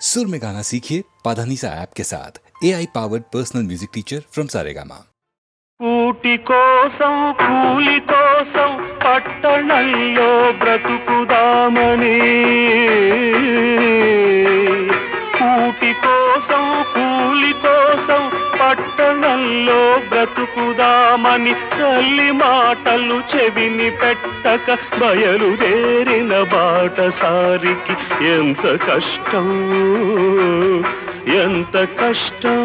सुर में गाना सीखिए पाधानीसा ऐप के साथ AI powered personal music teacher from Saregama. కూటి కోసం కూలి కోసం పట్టణంలో బ్రతుకుదామని, కూటి కోసం కూలి కోసం పట్టణంలో బ్రతుకుదామని తల్లి మాటలు చెవిని పెట్టక బయలుదేరిన బాటసారికి ఎంత కష్టం, ఎంత కష్టం.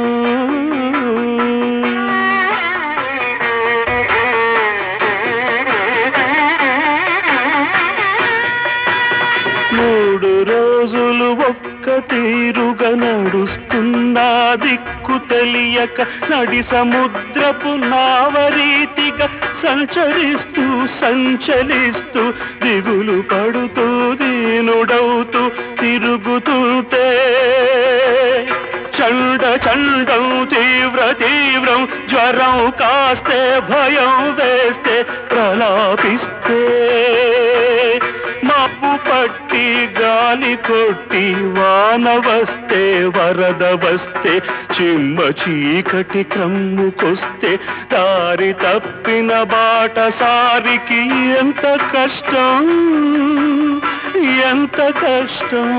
మూడు రోజులు ఒక్క తీరుగా నడుస్తున్నా దిక్కు తెలియక నడి సముద్రపు నావరీతిగా సంచరిస్తూ సంచలిస్తూ దిగులు పడుతూ దీనుడవుతూ తిరుగుతుంటే చండం తీవ్రం జ్వరం కాస్తే భయం వేస్తే ప్రలాపిస్తే మబ్బు పట్టి గాలి కొట్టి వాన వస్తే వరద వస్తే చిమ్మ చీకటి క్రమ్ముకొస్తే దారి తప్పిన బాటసారికి ఎంత కష్టం, ఎంత కష్టం.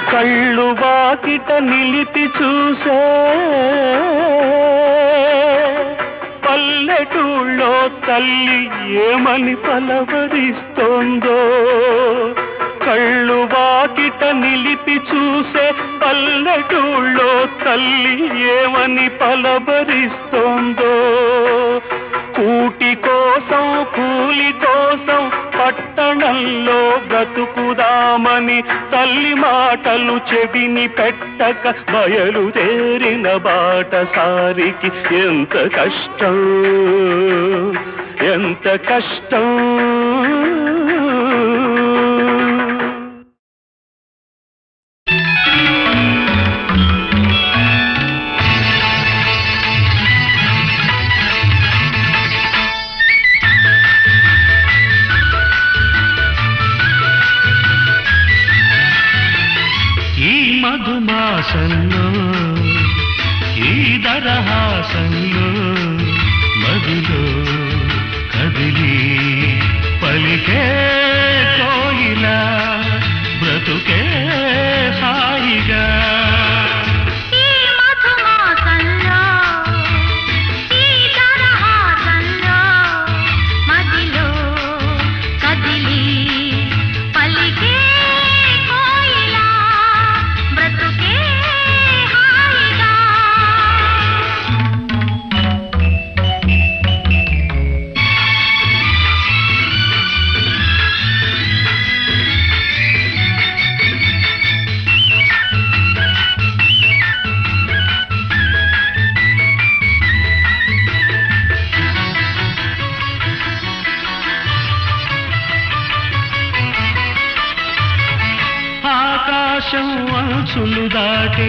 కళ్ళు వాకిట నిలిపి చూసే పల్లెటూళ్ళో తల్లి ఏమని పలవరిస్తోందో, కళ్ళు వాకిట నిలిపి చూసే పల్లెటూళ్ళో తల్లి ఏమని పలవరిస్తోందో. కూటి కోసం కూలి కోసం పట్టణంలో బ్రతుకుదామని తల్లి మాటలు చెవిని పెట్టక బయలుదేరిన బాటసారికి ఎంత కష్టం, ఎంత కష్టం. మధుమాసంలో ఈ దరహాసంలో మదిలో కదిలి పలికే కోయిలా బ్రతుకే హాయిగా. ఆకాశం అంచులు దాటే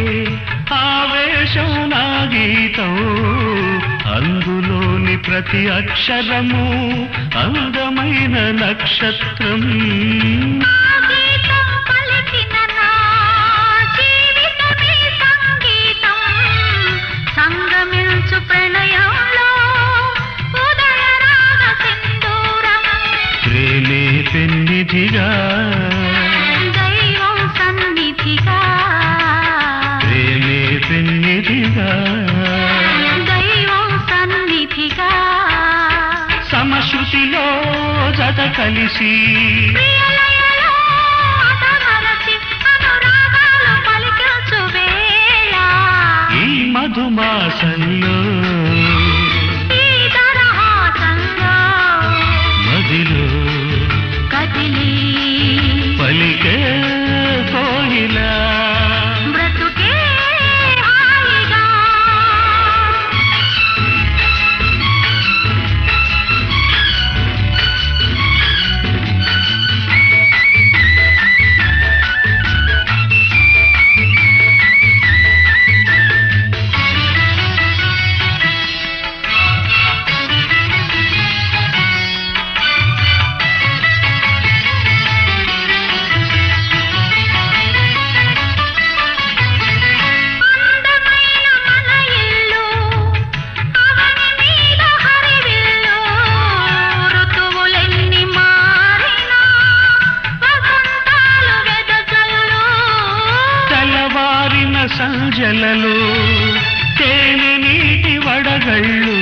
ఆవేశం నా గీతం, అందులోని ప్రతి అక్షరము అందమైన నక్షత్రం. ప్రేమే పెన్నిధిగా దైవం సన్నిధిగా సమశృతిలో జత కలిసి ఈ మధుమాసంలో మదిలో కదిలి పలికే కోయిలా కళ్ళు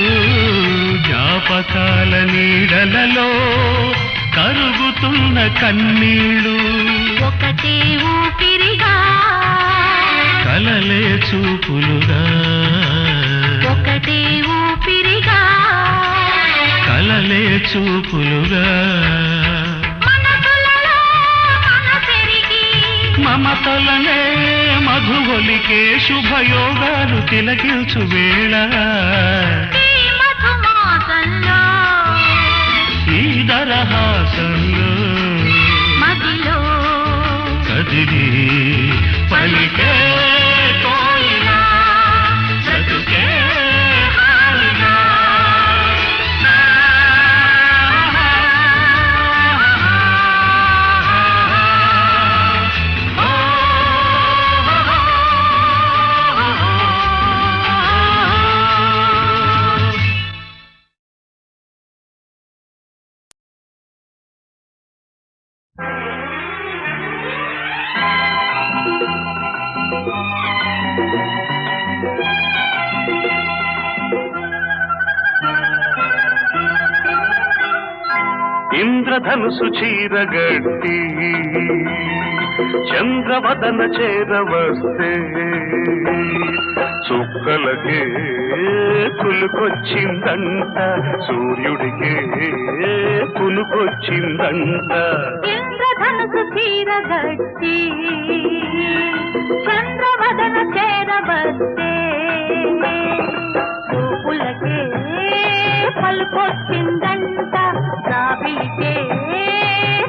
జ్ఞాపకాల నీడలలో కరుగుతున్న కన్నీళ్ళు ఒకటే ఊపిరిగా కలలే చూపులుగా ఒకటే ఊపిరిగా కలలే చూపులుగా మనసులలో మనసెరిగి మమతలనే మధువలికే శుభయోగాలు తిలకించు వేళ ఈ మధుమాసంలో ఈ దరహాసంలో మదిలో కదిలి పలికే కోయిలా బ్రతుకే హాయిగా. ఇంద్రధనుసు చీరగట్టి చంద్రవదన చేరవస్తే చుక్కలకే కులుకొచ్చిందంట సూర్యుడికే కునుకొచ్చిందంట ఇంద్రధనుసు చీరగట్టి చంద్రవదన చేరవస్తే చూపులకే పలుకొచ్చిందంట రావిలికే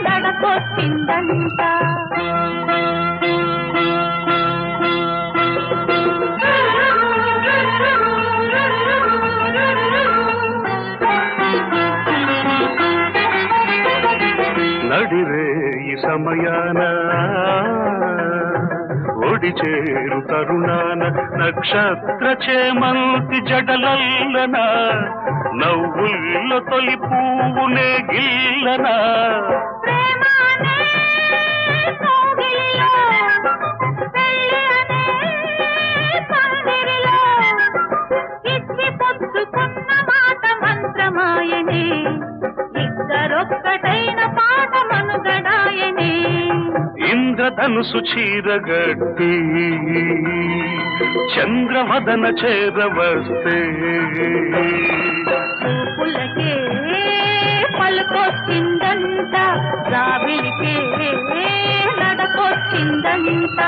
నడకొచ్చిందంట నడిరే ఈ సమయాన ఒడి చేరు తరుణాన నక్షత్ర చేమంతి జడలల్లన నవ్వుల్లో తొలి పువ్వునే గిల్లన ప్రేమానే కోగిలిలో పెళ్ళి అనే పందిరిలో ఇచ్చి పుచ్చుకున్న మాట మంత్రమాయనే ఇద్దరొక్కటైన పాట మనుగడాయనే ఇంద్రధనుసు చీరగట్టి చంద్రవదన చేరవస్తే చూపులకే పలుకొచ్చిందంట రావిలికే నడకొచ్చిందంట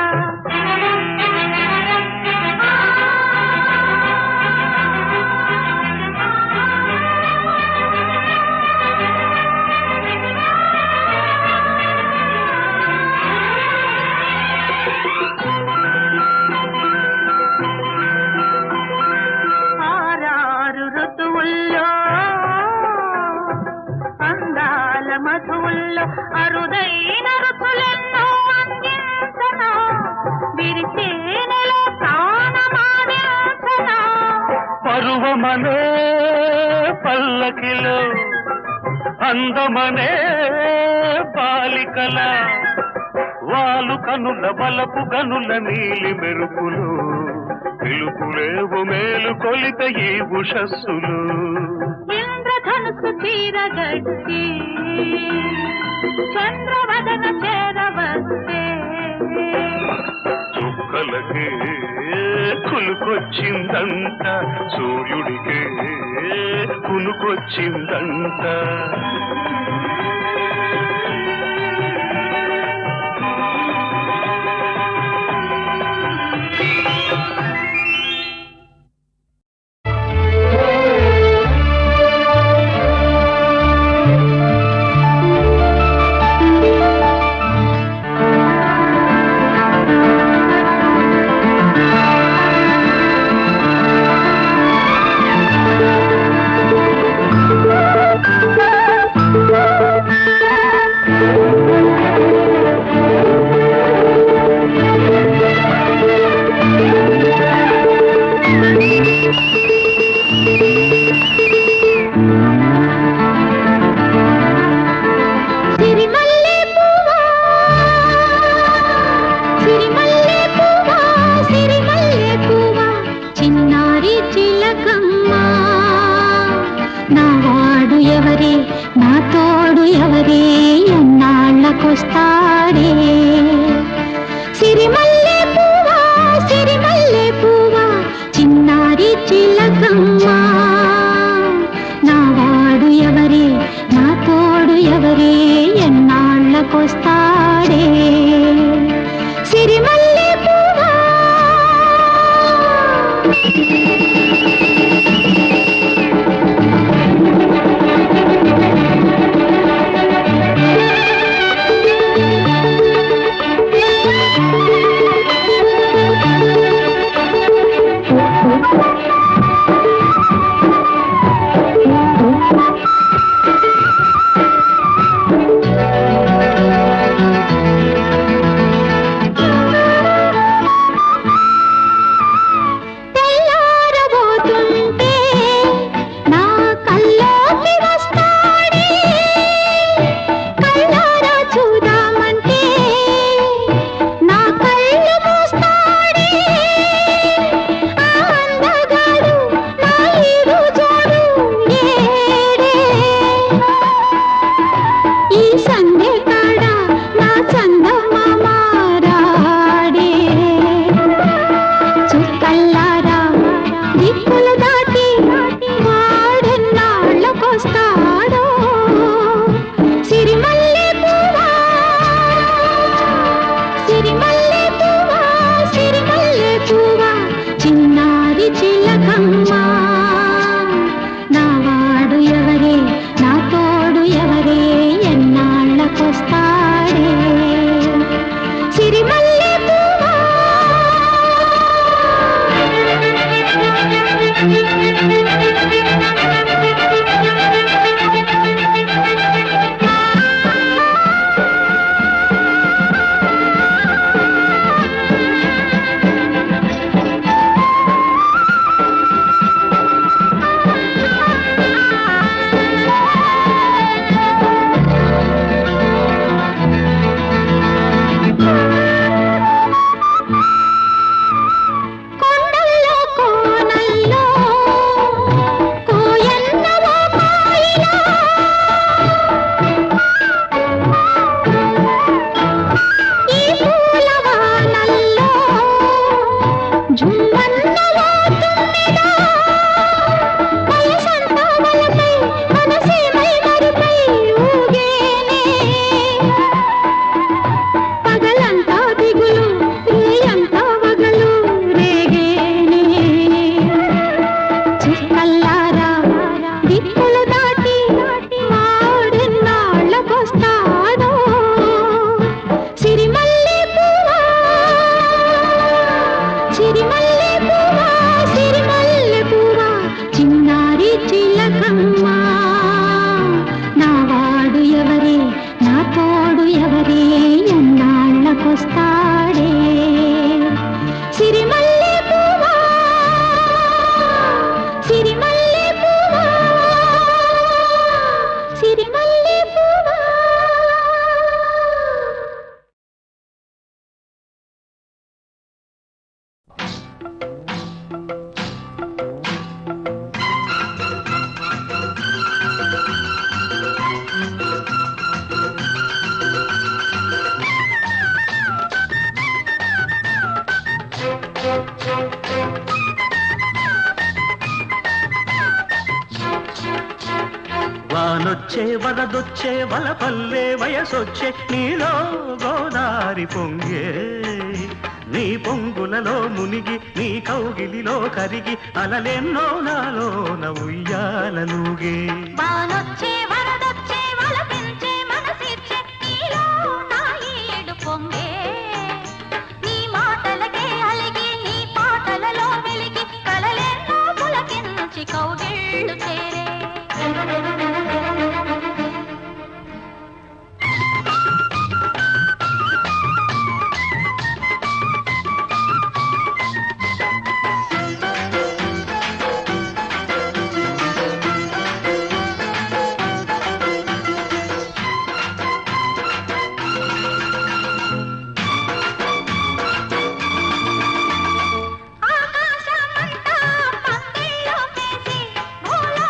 ఆరారు ఋతువుల్లో అందాల మధువుల్లో అరుదైన రుచులెన్నో అందించనా విరిచేనెలో ప్రాణమానించనా పరువమనే పల్లకిలో అందమనే బాలికల వాలు కనుల వలపు గనుల నీలి మెరుపులు పిలుపులేవు మేలు కొలిత ఈ ఉషస్సులు ఇంద్రధనుసు చీరగట్టి చంద్రవదన చేరవస్తే చుక్కలకే కులుకొచ్చిందంట సూర్యుడికే కునుకొచ్చిందంట చిలకమ్మ నా వాడు ఎవరే, నా తోడు ఎవరే, ఎన్నాళ్ళకొస్తాడే. సిరిమల్లె పువ్వా, సిరిమల్లె పువ్వా, చిన్నారి చిలకమ్మ. నా వాడు ఎవరే, నా తోడు ఎవరే, ఎన్నాళ్ళకొస్తాడే. సిరిమల్లె పువ్వా. వానొచ్చే వరదొచ్చే వలపల్లే వయసొచ్చే నీలో గోదారి పొంగే నీ పొంగులలో మునిగి నీ కౌగిలిలో కరిగి అలలెన్నో నాలోన ఉయ్యాలలుగే వానొచ్చే వరదొచ్చే వలపించే మనసిచ్చే నీలో నా ఈడు పొంగే నీ మాటలకే అలిగి నీ పాటలలో వెలిగి కలలెన్నో పులకించి కౌగిళ్ళు చేరే ఆకాశమంతా పందిళ్ళు వేసి భూలో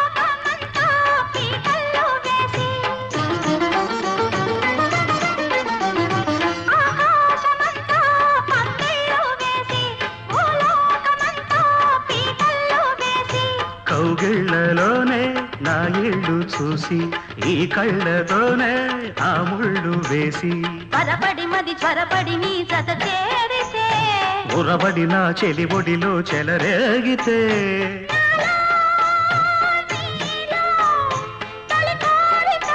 కౌగిళ్లలోనే నా ఇళ్ళు చూసి ఈ కళ్ళతోనే ఆ ముళ్ళు వేసి పరపడి మది త్వరపడి నీ జత చేరితే ఉరబడి నా చెలి ఒడిలో చెలరేగితే తొలి కోరిక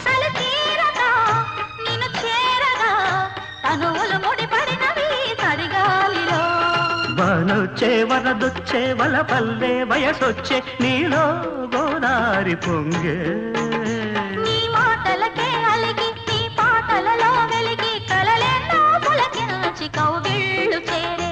చలి తీరగా నిన్ను చేరగా తనువులు ముడిపడినవి తడిగాలిలో వానొచ్చే వరదొచ్చే వల పల్లె వయసొచ్చే నీలో గోదారి పొంగే నీ మాటలకే అలిగి నీ పాటలలో వెలిగి కలలెన్నో పులకించి కౌగిళ్ళు చేరే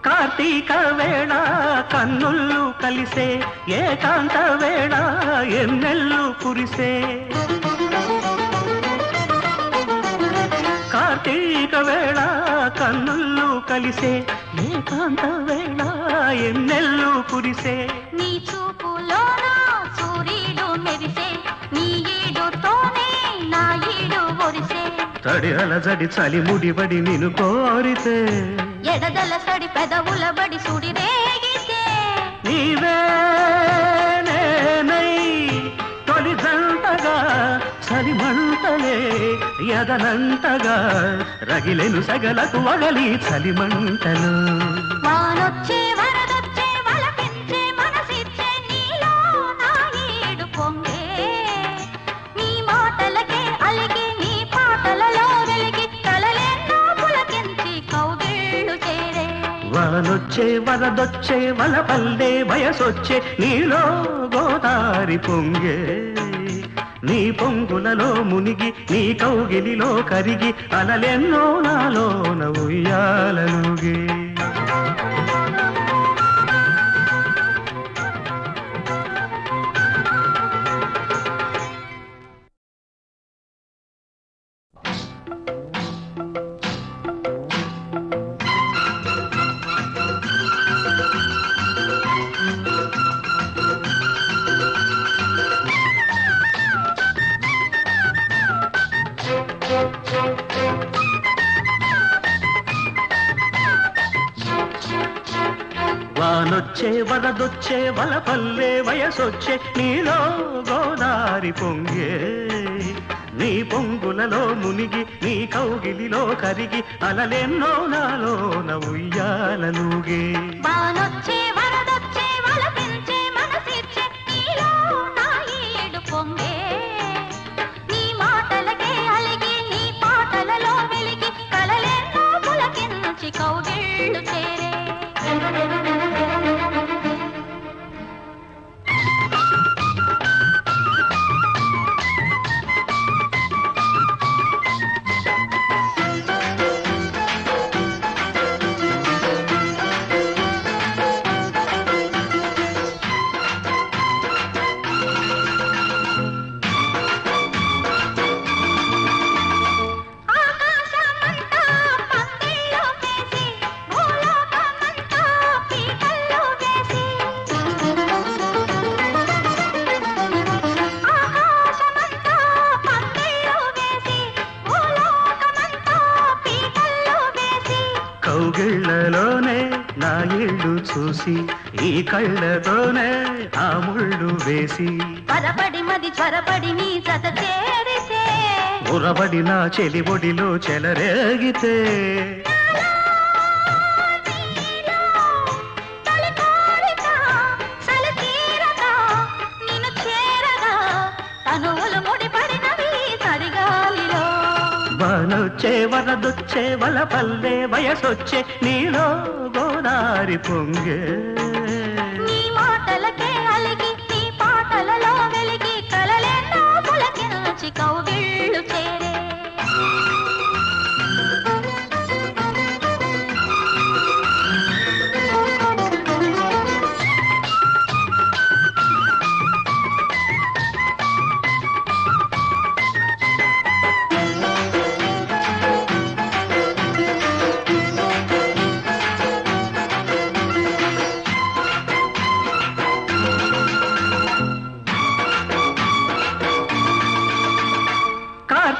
కార్తీక వేళ కన్నుళ్ళు కలిసే ఏకాంత వేళ ఎన్నెల్లు కురిసే కార్తీక వేళ కన్నుళ్ళు కలిసే ఏకాంత వేళ ఎన్నెల్లు కురిసే నీ చూపులోన సూర్యుడు మెరిసే నీ ఈడుతోనే నా ఈడు ఒరిసే తడి అలజడి చలి ముడిబడి నిన్ను కోరితే ఎడదల సడి పెదవుల బడి సుడి రేగితే నీవే నేనై తొలి జంటగా చలిమంటలే ఎదనంటగా రగిలెను సగలకు వగలి చలిమంటలు వానొచ్చే వరదొచ్చే వలపించే మనసిచ్చే నీలో నా ఈడు పొంగే నీ మాటలకే అలిగి నీ పాటలలో వెలిగి కలలెన్నో పులకించి కౌగిళ్ళు చేరే వానొచ్చే వరదొచ్చే వల పల్లె వయసొచ్చే నీలో గోదారి పొంగే నీ పొంగులలో మునిగి నీ కౌగిలిలో కరిగి అలలెన్నో నాలోన ఉయ్యాలలుగే వానొచ్చే వరదొచ్చే వల పల్లె వయసొచ్చే నీలో గోదారి పొంగే నీ పొంగులలో మునిగి నీ కౌగిలిలో కరిగి అలలెన్నో నాలోన ఉయ్యాలలుగే వానొచ్చే వరదొచ్చే వలపించే మనసిచ్చే నీలో నా ఈడు పొంగే నీ మాటలకే అలిగి నీ పాటలలో వెలిగి కలలెన్నో పులకించి కౌగిళ్ళు చేరే ఆకాశమంతా పందిళ్ళు వేసి భూలోకమంతా పీటలు వేసి ఆకాశమంతా పందిళ్ళు వేసి భూలోకమంతా పీటలు వేసి కౌగిళ్లలోనే నా ఇళ్ళు చూసి ఈ కళ్ళతోనే ఆ ముళ్ళు వేసి పరపడి మది త్వరపడి నీ జత చేరితే ఉరబడి నా చెలి ఒడిలో చెలరేగితే తొలి కోరిక చలి తీరగా నిన్ను చేరగా తనువులు ముడిపడినవి తడిగాలిలో వానొచ్చే వరదొచ్చే వల పల్లె వయసొచ్చే నీలో గోదారి పొంగే నీ మాటలకే అలిగి నీ పాటలలో వెలిగి కలలెన్నో పులకించి కౌగిళ్ళు చేరే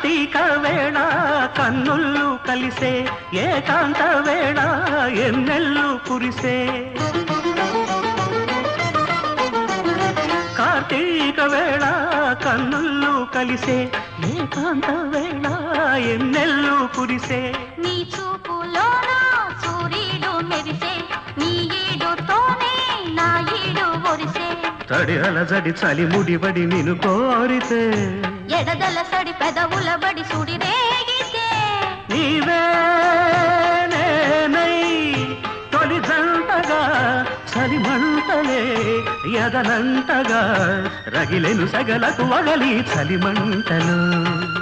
కార్తీక వేళ కన్నుళ్ళు కలిసే ఏకాంత వేళ ఎన్నెల్లు కురిసే కార్తీక వేళ కన్నుళ్ళు కలిసే ఏకాంత వేళ ఎన్నెల్లు కురిసే నీ చూపులోన సూర్యుడు మెరిసే నీ ఈడుతోనే నా ఈడు ఒరిసే తడి అలజడి చలి ముడిబడి నిన్ను కోరితే ఎడదల సడి పెదవుల బడి సుడి రేగితే నీవే నేనై తొలి జంటగా చలిమంటలే ఎదనంటగా రగిలెను సగలకు వగలి చలిమంటలు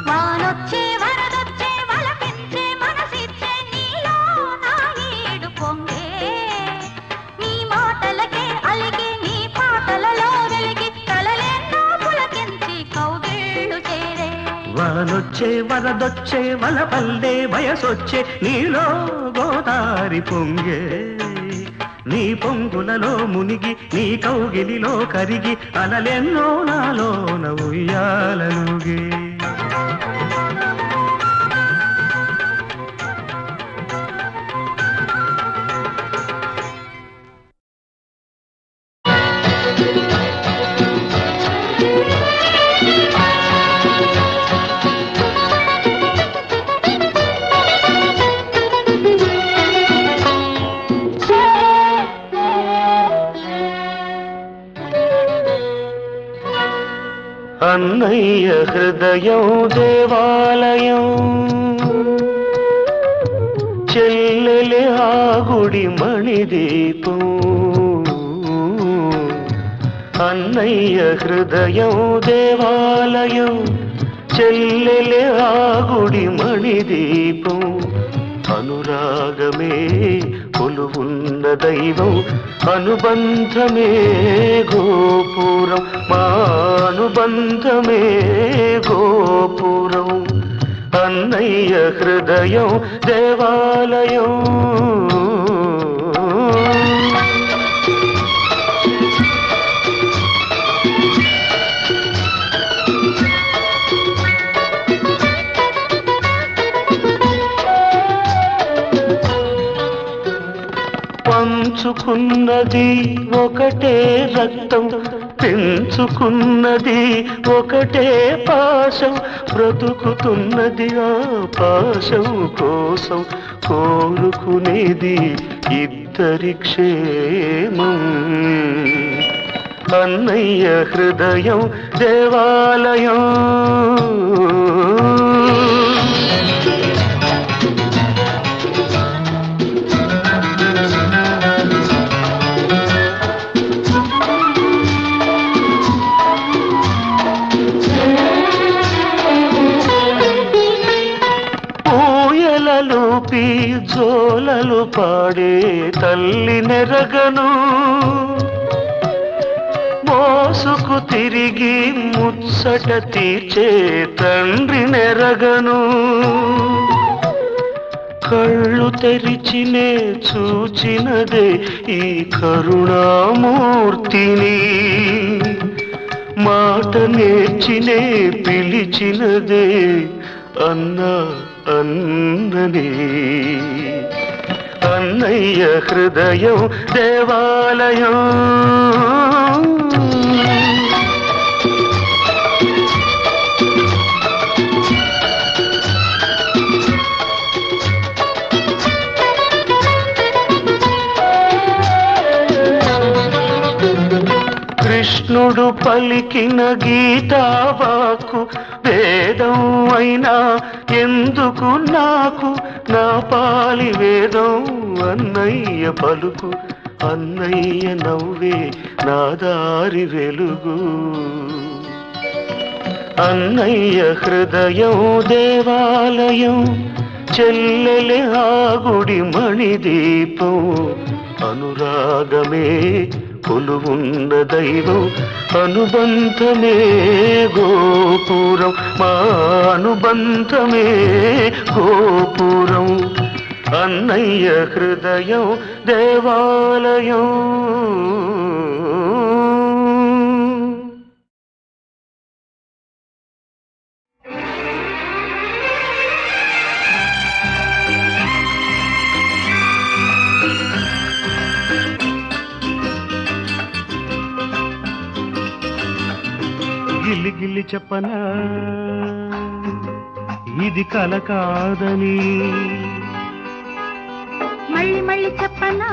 వానొచ్చే వరదొచ్చే వలపించే మనసిచ్చే నీలో నా ఈడు పొంగే నీ మాటలకే అలిగి నీ పాటలలో వెలిగి కలలెన్నో పులకించి కౌగిళ్ళు చేరే వానొచ్చే వరదొచ్చే వలపల్లే వయసొచ్చే నీలో గోదారి పొంగే నీ పొంగులలో మునిగి నీ కౌగిలిలో కరిగి అలలెన్నో నాలోన ఉయ్యాలనుగే అన్నయ్య హృదయం దేవాలయం చెల్లెలి ఆ గుడి మణిదీపం అన్నయ్య హృదయం దేవాలయం చెల్లెలి ఆ గుడి మణిదీపం అనురాగమే కొలువున్న దైవం అనుబంధమే గోపురం మా అనుబంధమే గోపురం అన్నయ్య హృదయం దేవాలయం పంచుకున్నది ఒకటే రక్తం పెంచుకున్నది ఒకటే పాశం బ్రతుకుతున్నది ఆ పాశం కోసం కోరుకునేది ఇద్దరి క్షేమం అన్నయ్య హృదయం దేవాలయం లూపి జోలలు పాడే తల్లి నెరగను మోసుకు తిరిగి ముచ్చట తీర్చే తండ్రి నెరగను కళ్ళు తెరిచినే చూచినదే ఈ కరుణామూర్తిని మాట నేర్చినే పిలిచినదే అన్నా అన్నని అన్నయ్య హృదయం దేవాలయం కృష్ణుడు పలికిన గీతావాకు వేదం అయినా ఎందుకు నాకు నా పాలి వేదం అన్నయ్య పలుకు అన్నయ్య నవ్వే నా దారి వెలుగు అన్నయ్య హృదయం దేవాలయం చెల్లెలి ఆ గుడి మణిదీపం అనురాగమే కొలువున్న దైవం అనుబంధమే గోపురం మా అనుబంధమే గోపురం అన్నయ్య హృదయం దేవాలయం గిల్లి గిల్లి చెప్పనా ఇది కల కాదని, మళ్ళీ మళ్ళీ చెప్పనా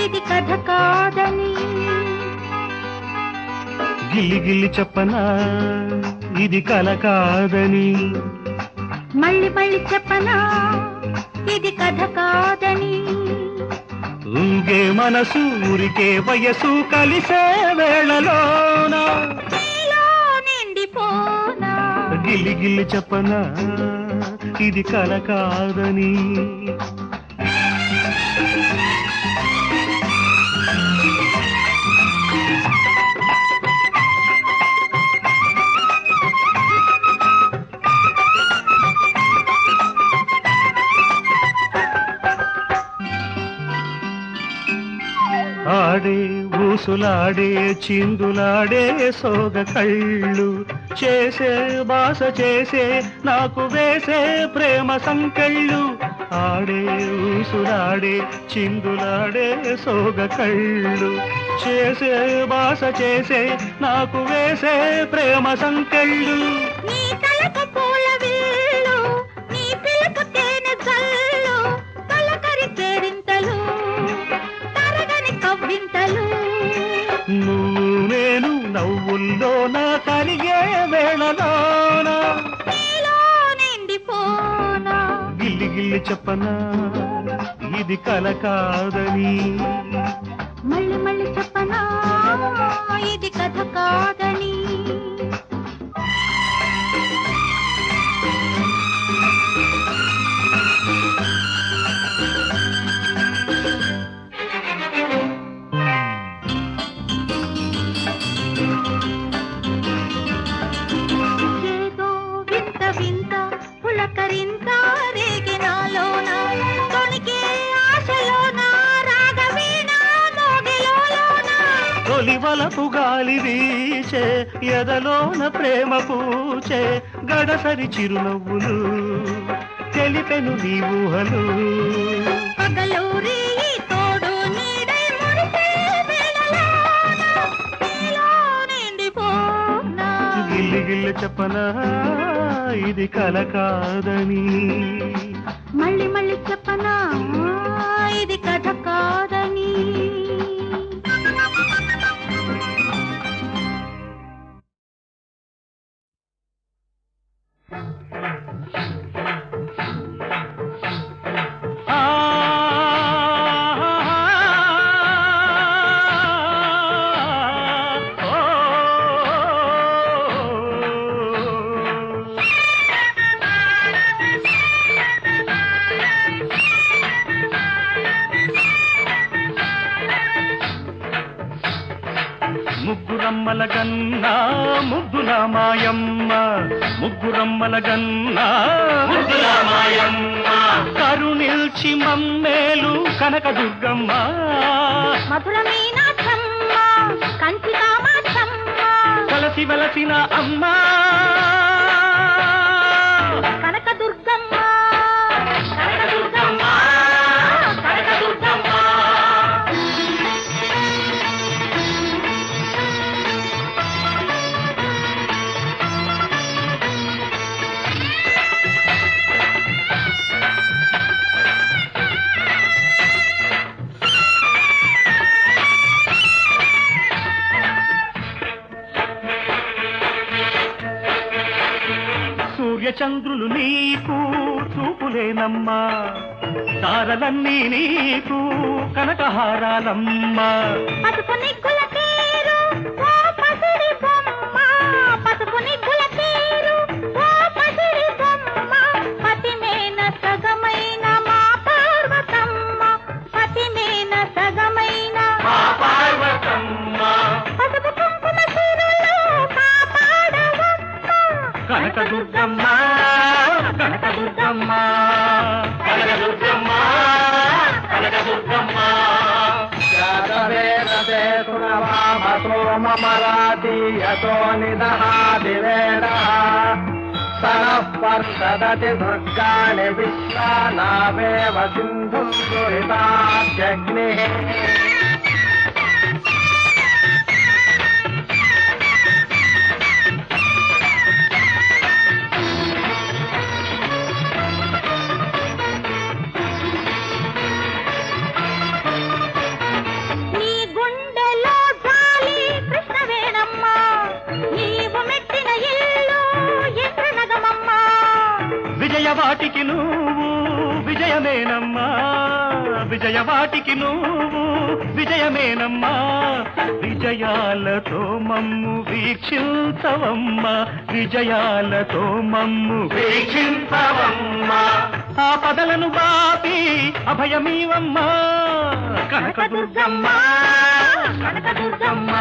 ఇది కథ కాదని, గిల్లి గిల్లి చెప్పనా ఇది కల కాదని, మళ్ళీ మళ్ళీ చెప్పనా ఇది కథ కాదని. ఊగే మనసు ఊరికే వయసు కలిసే వేళలోన నీలో నిండిపోనా, గిల్లి గిల్లి చెప్పనా ఇది కల కాదని. ఆడే ఊసులాడే చిందులాడే సోగ కళ్ళు చేసే బాస చేసే నాకు వేసే ప్రేమ సంకెళ్ళు. ఆడే ఊసులాడే చిందులాడే సోగ కళ్ళు చేసే బాస చేసే నాకు వేసే ప్రేమ సంకెళ్ళు. నీ తలకు పూల విల్లు, నీ పిలకు తేనె జల్లు, తలకరి కేరింతలు, తరగని కవ్వింతలు. నువ్వు నేను నవ్వుల్లోన కలిగే వేళలోన నీలో నిండిపోనా, గిల్లి గిల్లి చెప్పనా ఇది కల కాదని, మళ్ళీ మళ్ళీ చెప్పనా ఇది కథ కాదని. ఏదో వింత వింత పులకరింత రేగినాలోన, తొణికే ఆశలోన రాగవీణ మోగిలోన. తొలి వలపు గాలి వీచే ఎదలోన ప్రేమ పూచే గడసరి చిరునవ్వులు తెలిపెను నీ ఊహలు. పగలూరి తోడు నీడై మురిసే వేళలోన నీలో నిండిపోనా, గిల్లి గిల్లి చెప్పనా ఇది కల కాదని, మళ్ళీ మళ్ళీ చెప్పనా ఇది కథ కాదని. ఆ ముగ్గురమ్మల గన్నా ముగ్గుల మాయమ్మ, ముగ్గురమ్మల గన్నా ముగ్గుల మాయమ్మ, కరుణిల్చి మమ్మేలు కనకదుర్గమ్మ. మధుర మీనాక్షమ్మ, కంచి కామాక్షమ్మ, కలసి వెలసిన అమ్మ కనకదుర్గమ్మ, కనకదుర్గమ్మ, కనకదుర్గమ్మ. సూర్యచంద్రులు నీకు చూపులేనమ్మా, తారలన్నీ నీకు కనకహారాలమ్మా. పసుపు నిగ్గుల తీరు ఓ పసిడి బొమ్మ, పసుపు నిగ్గుల తీరు ఓ పసిడి బొమ్మ, పతిమేన సగమైన మా పార్వతమ్మ, పతిమేన సగమైన మా పార్వతమ్మ, పసుపు కుంకుమ సిరులు కాపాడవమ్మ, కనకదుర్గమ్మ కనకదుర్గమ్మ కనకదుర్గమ్మ కనకదుర్గమ్మ. జాతవేదతే సునవామసో మమరాతి యతో నిదహాదివేదః సనః పర్షదతి దుర్గాణి విశ్వానావేవ సింధుం దురితాద్యగ్నిః. విజయవాటికి నువ్వు విజయమేనమ్మా, విజయవాటికి నువ్వు విజయమేనమ్మా. విజయాలతో మమ్ము వీక్షించవమ్మా, విజయాలతో మమ్ము వీక్షించవమ్మా. ఆపదలను బాపి అభయమీవమ్మా, కనకదుర్గమ్మ కనకదుర్గమ్మ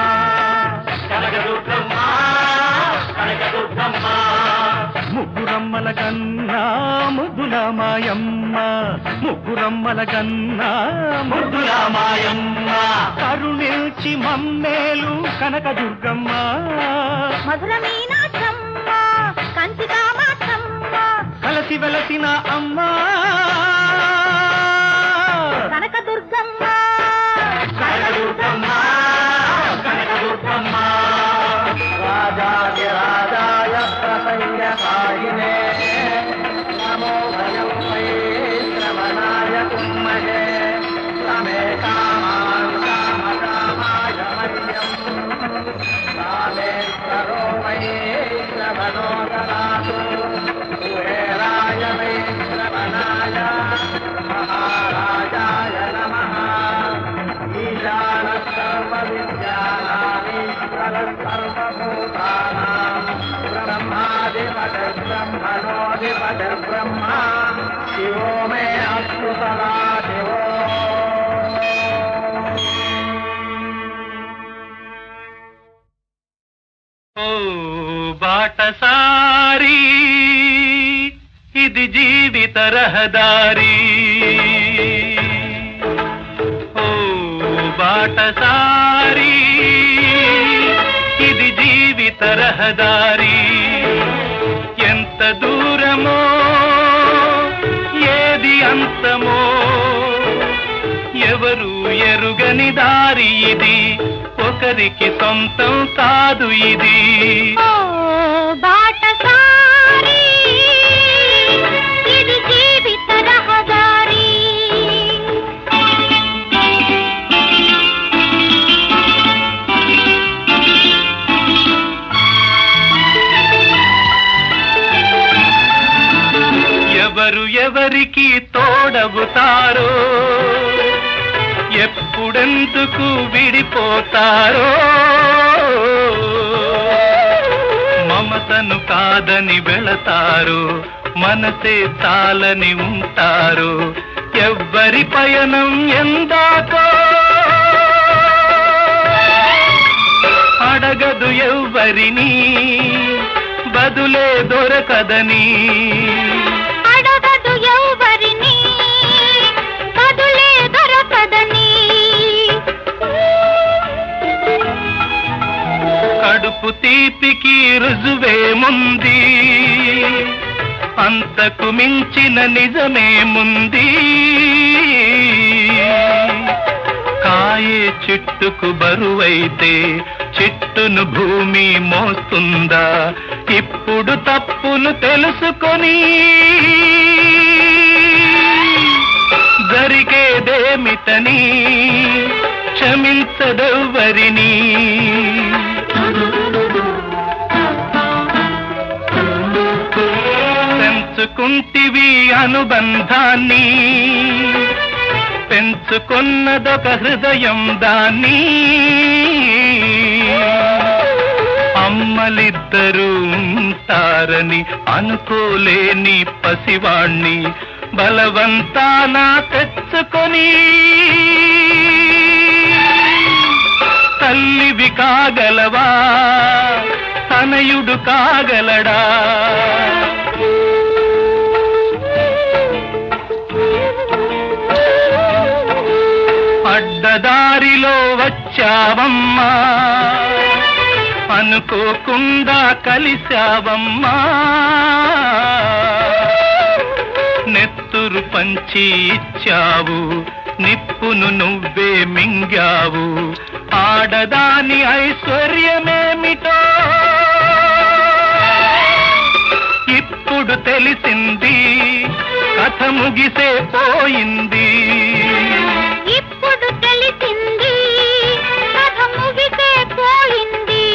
కనకదుర్గమ్మ కనకదుర్గమ్మ. ముగ్గురమ్మల కన్నా ముద్దుల మాయమ్మ, ముగ్గురమ్మల కన్నా ముద్దుల మాయమ్మ. కరుణించి మమ్మేలు కనకదుర్గమ్మ, మధుర మీనాక్షమ్మ కంచి కామాక్షమ్మ కలసి వెలసిన అమ్మ కనకదుర్గమ్మ కనకదుర్గమ్మ కనకదుర్గమ్మ. రాజాదిరాజాయ ప్రసంగకారిణే నమో భయం వై శ్రవణాయ కుమ్మహే రమే కామాన్ కామకామాయ మహ్యం రామేశ్వరో వై శ్రవణో దదాతు కుబేరాయ వై శ్రవణాయ మహారాజాయ నమః ఈశాన సర్వ విద్యానామీశ్వర సర్వభూతానాం బ్రహ్మాధిపతి బ్రహ్మణోధిపతి బ్రహ్మ శివో మే అస్తు సదా శివో. ఓ బాటసారి ఇది జీవిత రహదారి, ఓ బాటసారి ఇది జీవిత రహదారి. ఎంత దూరమో ఏది అంతమో ఎవరు ఎరుగని దారి ఇది, ఒకరికి సొంతం కాదు ఇది. ఓ బాటసారి ఇది జీవిత రహదారి. ఎవరు ఎవరికి తోడవుతారో, ఎప్పుడెందుకు విడిపోతారో, మమతను కాదని వెళతారు, మనసే చాలని ఉంటారు. ఎవ్వరి పయనం ఎందాకో అడగదు ఎవ్వరిని, బదులే దొరకదని. అడగదు ఎవరిని, బదులే దొరకదని. కడుపు తీపికి రుజువేముంది, అంతకు మించిన నిజమేముంది. కాయే చిట్టుకు బరువైతే చిట్టును భూమి మోస్తుందా? ఇప్పుడు తప్పును తెలుసుకొని జరిగేదేమిటని క్షమించదెవ్వరిని. పెంచుకుంటివి అనుబంధాన్ని, పెంచుకున్నదొక హృదయం దాన్ని. అమ్మలిద్దరూ ఉంటారని అనుకోలేని పసివాణ్ణి బలవంతాన తెచ్చుకొని తల్లివి కాగలవా, తనయుడు కాగలడా? అడ్డదారిలో వచ్చావమ్మా, అనుకోకుండా కలిశావమ్మా. నెత్తురు పంచి ఇచ్చావు, నిప్పును నువ్వే మింగావు. ఆడదాని ఐశ్వర్యమేమిటో ఇప్పుడు తెలిసింది, కథ ముగిసే పోయింది. ఇప్పుడు తెలిసింది, కథ ముగిసే పోయింది.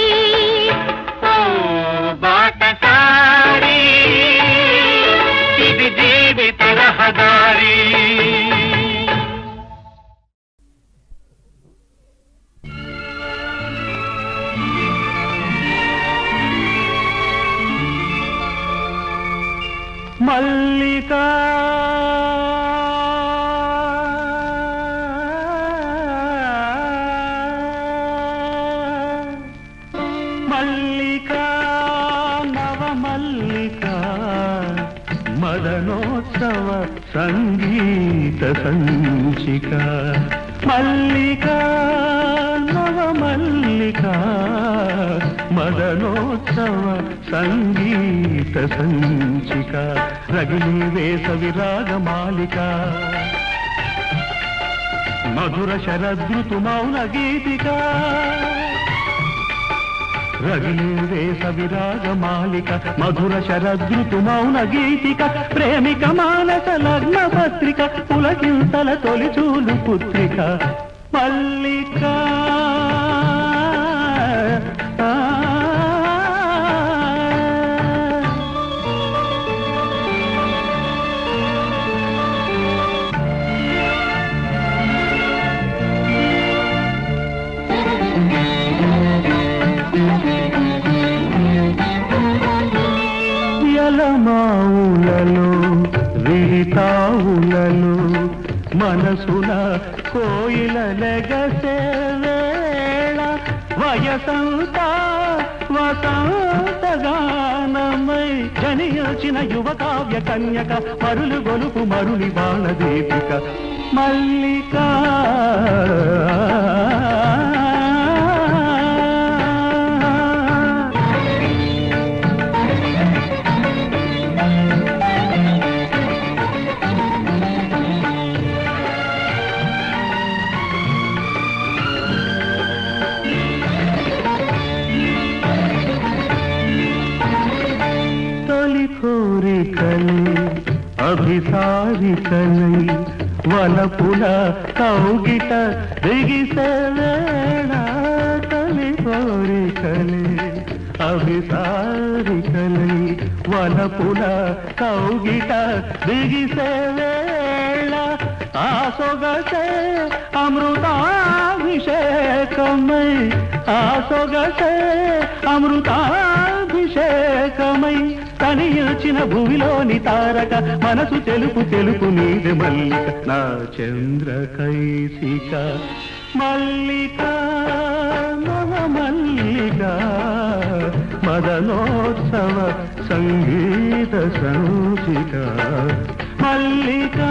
ఓ బాటసారి ఇది మల్లికా మల్లికా నవమల్లికా మదనోత్సవ సంగీత సంచిక మల్లికా నవమల్లికా మదనోత్సవ సంగీత సంచిక రగిలి వేసవి రాగమాలిక మధుర శరదృతు మౌన గీతిక రగిలి వేసవి రాగమాలిక మధుర శరదృతు మౌన గీతిక ప్రేమిక మానస లగ్న పత్రిక పులకింతల తొలిచూలు పుత్రిక మల్లికా యలమావులలో విరితావులలో మనసున కోయిల లెగసే వేళ వయసంతా వసంతగానమై జనియోచిన యువ కావ్య కన్యక మరులు గొలుపు మరుని బాణ దీపిక మల్లికా కోరికలు అభిసారికలై వలపుల కౌగిట దిగిసే వేళ తొలి కోరికలే అభిసారికలై వలపుల కౌగిట దిగిసే వేళ ఆ సొగసే అమృతాభిషేకమై ఆ సొగసే అమృతాభిషేకమై తనియోచిన భూమిలోని తారక మనసు తెలుపు తెలుపు నీది మల్లిక నా చంద్రకైసిక మల్లికా నవ మల్లికా మదనోత్సవ సంగీత సంచిక మల్లికా